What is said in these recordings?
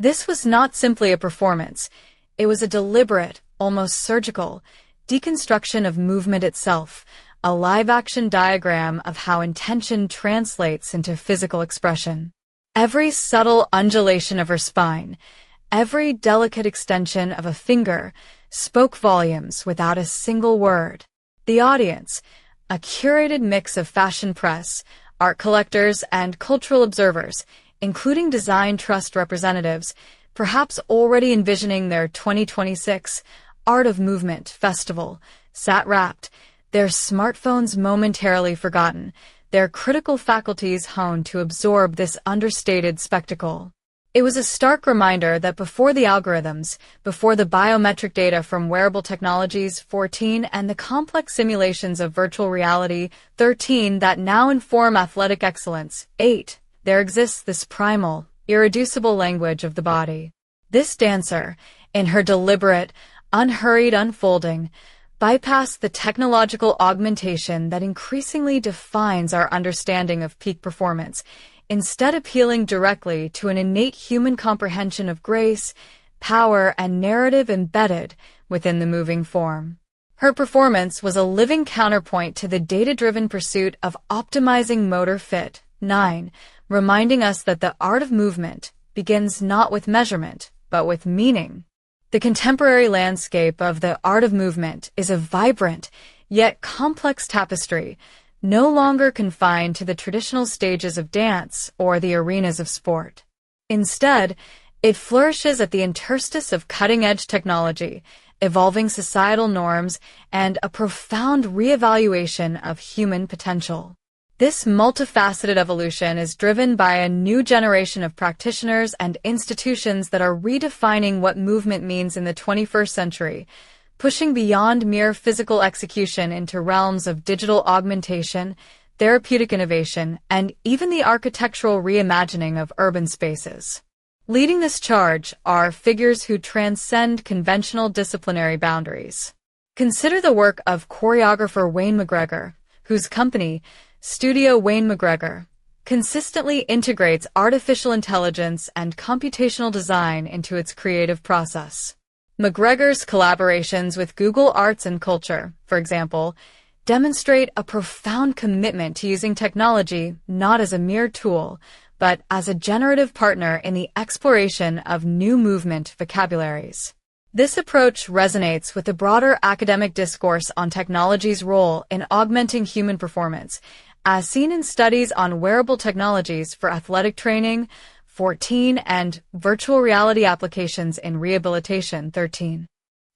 This was not simply a performance. It was a deliberate, almost surgical, deconstruction of movement itself, a live-action diagram of how intention translates into physical expression. Every subtle undulation of her spine, every delicate extension of a finger, spoke volumes without a single word. The audience, a curated mix of fashion press, art collectors, and cultural observers, including design trust representatives, perhaps already envisioning their 2026 Art of Movement festival, sat rapt, their smartphones momentarily forgotten, their critical faculties honed to absorb this understated spectacle. It was a stark reminder that before the algorithms, before the biometric data from wearable technologies 14 and the complex simulations of virtual reality 13 that now inform athletic excellence 8, there exists this primal, irreducible language of the body. This dancer, in her deliberate, unhurried unfolding, bypassed the technological augmentation that increasingly defines our understanding of peak performance, instead appealing directly to an innate human comprehension of grace, power, and narrative embedded within the moving form. Her performance was a living counterpoint to the data-driven pursuit of optimizing motor fit 9, reminding us that the art of movement begins not with measurement, but with meaning. The contemporary landscape of the art of movement is a vibrant, yet complex tapestry, no longer confined to the traditional stages of dance or the arenas of sport. Instead, it flourishes at the interstice of cutting-edge technology, evolving societal norms, and a profound reevaluation of human potential. This multifaceted evolution is driven by a new generation of practitioners and institutions that are redefining what movement means in the 21st century, pushing beyond mere physical execution into realms of digital augmentation, therapeutic innovation, and even the architectural reimagining of urban spaces. Leading this charge are figures who transcend conventional disciplinary boundaries. Consider the work of choreographer Wayne McGregor, whose company, Studio Wayne McGregor, consistently integrates artificial intelligence and computational design into its creative process. McGregor's collaborations with Google Arts and Culture, for example, demonstrate a profound commitment to using technology not as a mere tool, but as a generative partner in the exploration of new movement vocabularies. This approach resonates with the broader academic discourse on technology's role in augmenting human performance, as seen in studies on wearable technologies for athletic training 14 and virtual reality applications in rehabilitation 13.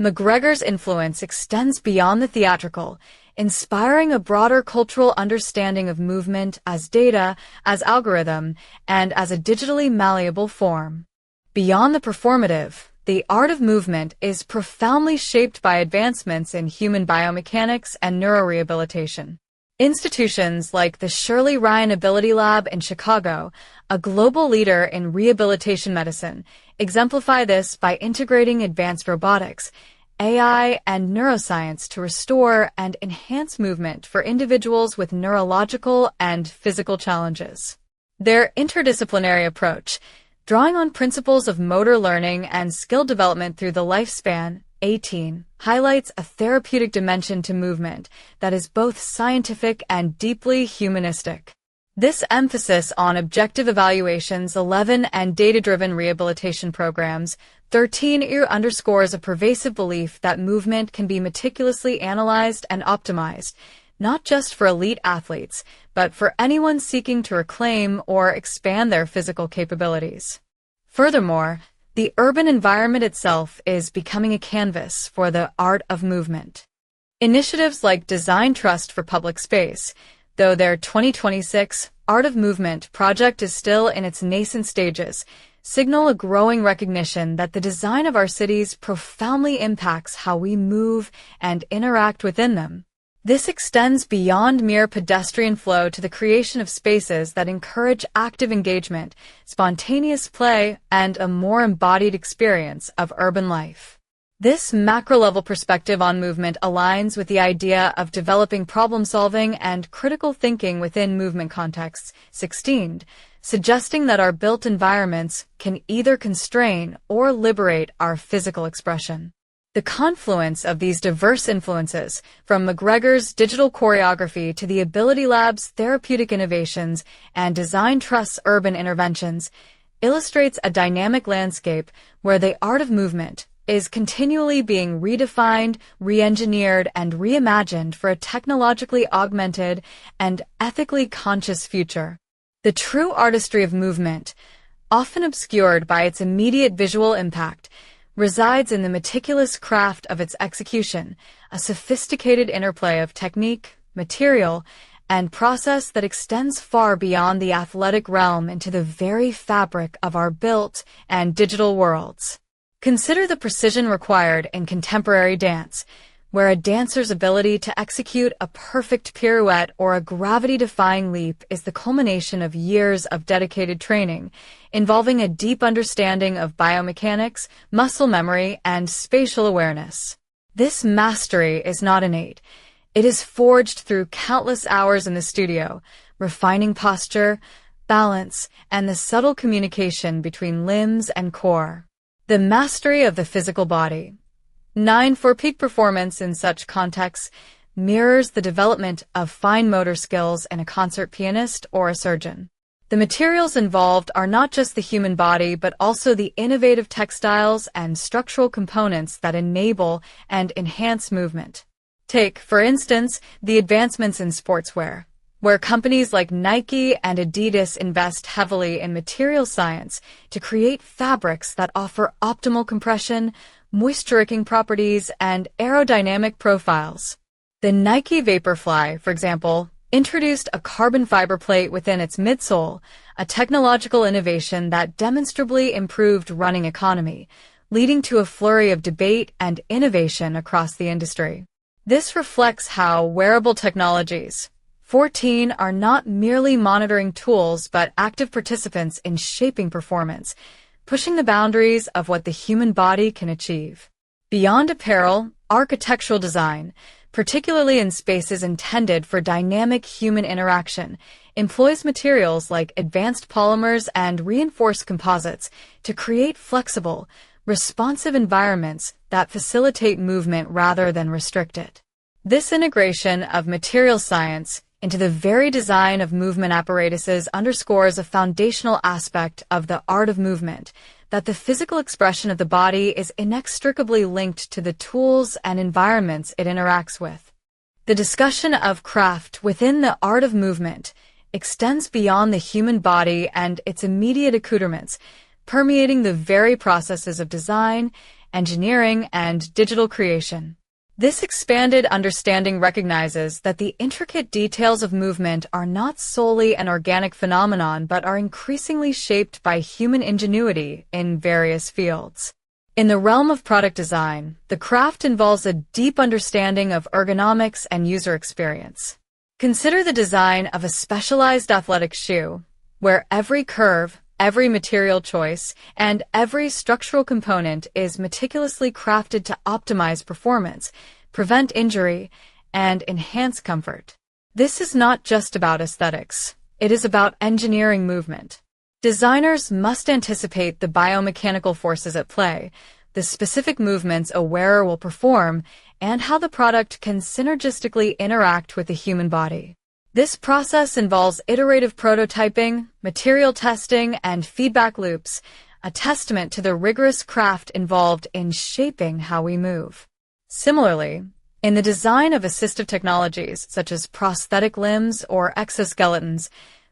McGregor's influence extends beyond the theatrical, inspiring a broader cultural understanding of movement as data, as algorithm, and as a digitally malleable form. Beyond the performative, the art of movement is profoundly shaped by advancements in human biomechanics and neurorehabilitation. Institutions like the Shirley Ryan Ability Lab in Chicago, a global leader in rehabilitation medicine, exemplify this by integrating advanced robotics, AI, and neuroscience to restore and enhance movement for individuals with neurological and physical challenges. Their interdisciplinary approach, drawing on principles of motor learning and skill development through the lifespan 18, highlights a therapeutic dimension to movement that is both scientific and deeply humanistic. This emphasis on objective evaluations 11 and data-driven rehabilitation programs 13 underscores a pervasive belief that movement can be meticulously analyzed and optimized, not just for elite athletes, but for anyone seeking to reclaim or expand their physical capabilities. Furthermore, the urban environment itself is becoming a canvas for the art of movement. Initiatives like Design Trust for Public Space, though their 2026 Art of Movement project is still in its nascent stages, signal a growing recognition that the design of our cities profoundly impacts how we move and interact within them. This extends beyond mere pedestrian flow to the creation of spaces that encourage active engagement, spontaneous play, and a more embodied experience of urban life. This macro-level perspective on movement aligns with the idea of developing problem-solving and critical thinking within movement contexts 16, suggesting that our built environments can either constrain or liberate our physical expression. The confluence of these diverse influences, from McGregor's digital choreography to the Ability Lab's therapeutic innovations and Design Trust's urban interventions, illustrates a dynamic landscape where the art of movement is continually being redefined, re-engineered, and reimagined for a technologically augmented and ethically conscious future. The true artistry of movement, often obscured by its immediate visual impact, resides in the meticulous craft of its execution, a sophisticated interplay of technique, material, and process that extends far beyond the athletic realm into the very fabric of our built and digital worlds. Consider the precision required in contemporary dance, where a dancer's ability to execute a perfect pirouette or a gravity-defying leap is the culmination of years of dedicated training, involving a deep understanding of biomechanics, muscle memory, and spatial awareness. This mastery is not innate. It is forged through countless hours in the studio, refining posture, balance, and the subtle communication between limbs and core. The mastery of the physical body. 9. For peak performance in such contexts mirrors the development of fine motor skills in a concert pianist or a surgeon. The materials involved are not just the human body, but also the innovative textiles and structural components that enable and enhance movement. Take, for instance, the advancements in sportswear, where companies like Nike and Adidas invest heavily in material science to create fabrics that offer optimal compression, moisture-wicking properties, and aerodynamic profiles. The Nike Vaporfly, for example, introduced a carbon fiber plate within its midsole, a technological innovation that demonstrably improved running economy, leading to a flurry of debate and innovation across the industry. This reflects how wearable technologies, 14, are not merely monitoring tools but active participants in shaping performance, pushing the boundaries of what the human body can achieve. Beyond apparel, architectural design, particularly in spaces intended for dynamic human interaction, employs materials like advanced polymers and reinforced composites to create flexible, responsive environments that facilitate movement rather than restrict it. This integration of material science into the very design of movement apparatuses underscores a foundational aspect of the art of movement, that the physical expression of the body is inextricably linked to the tools and environments it interacts with. The discussion of craft within the art of movement extends beyond the human body and its immediate accoutrements, permeating the very processes of design, engineering, and digital creation. This expanded understanding recognizes that the intricate details of movement are not solely an organic phenomenon but are increasingly shaped by human ingenuity in various fields. In the realm of product design, the craft involves a deep understanding of ergonomics and user experience. Consider the design of a specialized athletic shoe, where every curve, every material choice, and every structural component is meticulously crafted to optimize performance, prevent injury, and enhance comfort. This is not just about aesthetics. It is about engineering movement. Designers must anticipate the biomechanical forces at play, the specific movements a wearer will perform, and how the product can synergistically interact with the human body. This process involves iterative prototyping, material testing, and feedback loops, a testament to the rigorous craft involved in shaping how we move. Similarly, in the design of assistive technologies such as prosthetic limbs or exoskeletons,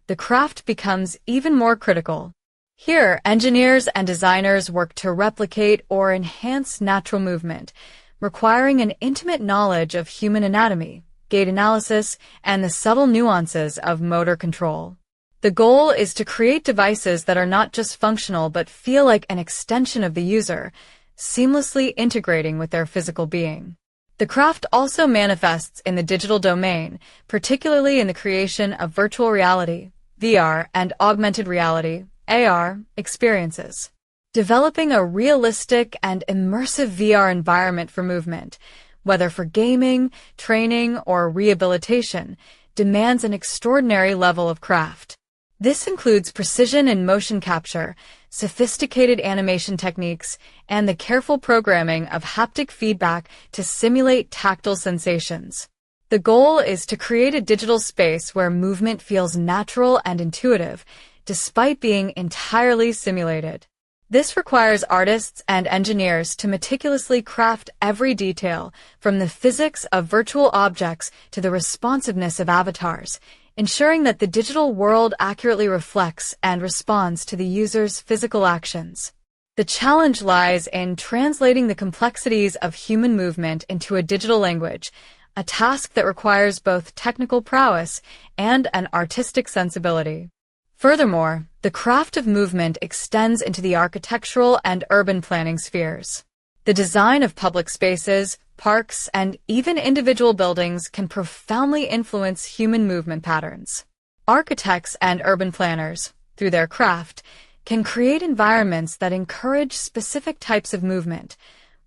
the craft becomes even more critical. Here, engineers and designers work to replicate or enhance natural movement, requiring an intimate knowledge of human anatomy, gait analysis, and the subtle nuances of motor control. The goal is to create devices that are not just functional but feel like an extension of the user, seamlessly integrating with their physical being. The craft also manifests in the digital domain, particularly in the creation of virtual reality, VR, and augmented reality, AR, experiences. Developing a realistic and immersive VR environment for movement, whether for gaming, training, or rehabilitation, demands an extraordinary level of craft. This includes precision in motion capture, sophisticated animation techniques, and the careful programming of haptic feedback to simulate tactile sensations. The goal is to create a digital space where movement feels natural and intuitive, despite being entirely simulated. This requires artists and engineers to meticulously craft every detail, from the physics of virtual objects to the responsiveness of avatars, ensuring that the digital world accurately reflects and responds to the user's physical actions. The challenge lies in translating the complexities of human movement into a digital language, a task that requires both technical prowess and an artistic sensibility. Furthermore, the craft of movement extends into the architectural and urban planning spheres. The design of public spaces, parks, and even individual buildings can profoundly influence human movement patterns. Architects and urban planners, through their craft, can create environments that encourage specific types of movement,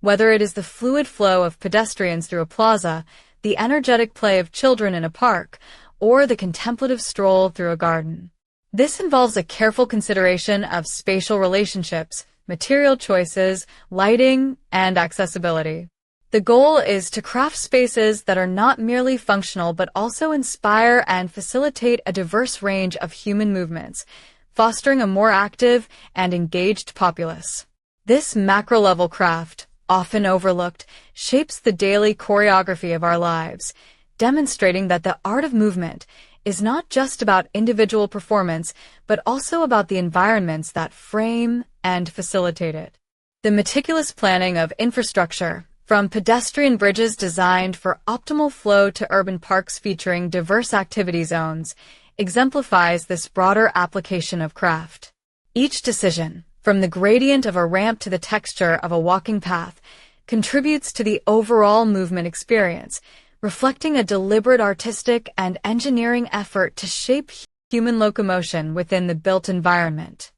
whether it is the fluid flow of pedestrians through a plaza, the energetic play of children in a park, or the contemplative stroll through a garden. This involves a careful consideration of spatial relationships, material choices, lighting, and accessibility. The goal is to craft spaces that are not merely functional but also inspire and facilitate a diverse range of human movements, fostering a more active and engaged populace. This macro-level craft, often overlooked, shapes the daily choreography of our lives, demonstrating that the art of movement is not just about individual performance, but also about the environments that frame and facilitate it. The meticulous planning of infrastructure, from pedestrian bridges designed for optimal flow to urban parks featuring diverse activity zones, exemplifies this broader application of craft. Each decision, from the gradient of a ramp to the texture of a walking path, contributes to the overall movement experience, reflecting a deliberate artistic and engineering effort to shape human locomotion within the built environment.